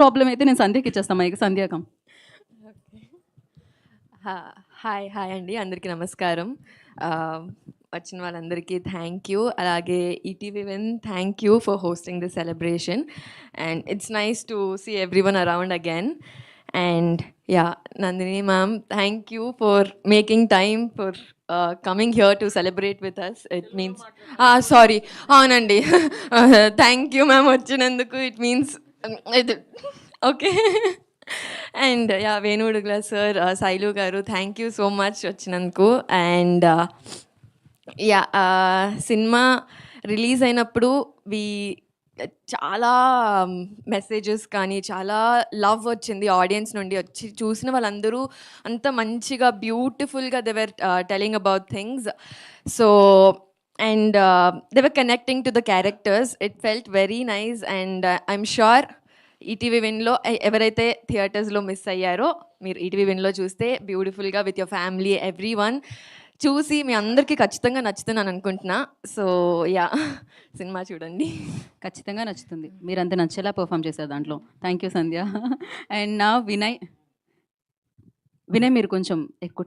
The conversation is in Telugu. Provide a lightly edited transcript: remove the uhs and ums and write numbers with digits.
ప్రాబ్లం అయితే నేను సంధ్యకి ఇచ్చేస్తాను మైక్. సంధ్యాకం. హాయ్ హాయ్ అండి, అందరికీ నమస్కారం. వచ్చిన వాళ్ళందరికీ థ్యాంక్ యూ. అలాగే ETV Win thank you for hosting this celebration and it's nice to see everyone around again. And yeah, Nandini ma'am, thank you for making time for coming here to celebrate with us. It means sorry, అవునండి. థ్యాంక్ యూ మ్యామ్ వచ్చినందుకు. It means okay. And yeah, Venu Udugula sir, Shailu garu, thank you so much వచ్చినందుకు. అండ్ యా, సినిమా రిలీజ్ అయినప్పుడు చాలా మెసేజెస్ కానీ చాలా లవ్ వచ్చింది ఆడియన్స్ నుండి. వచ్చి చూసిన వాళ్ళందరూ అంత మంచిగా బ్యూటిఫుల్గా they were telling about things. So and they were connecting to the characters. It felt very nice. And I'm sure ETV విన్లో ఎవరైతే థియేటర్స్లో మిస్ అయ్యారో, మీరు ఈటీవీ విన్లో చూస్తే బ్యూటిఫుల్గా with your family everyone చూసి మీ అందరికీ ఖచ్చితంగా నచ్చుతుందని అనుకుంటున్నా. సో యా, సినిమా చూడండి. ఖచ్చితంగా నచ్చుతుంది. మీరు అంత నచ్చేలా పర్ఫామ్ చేశారు దాంట్లో. Thank you Sandhya. అండ్ నా వినయ్, మీరు కొంచెం ఎక్కువ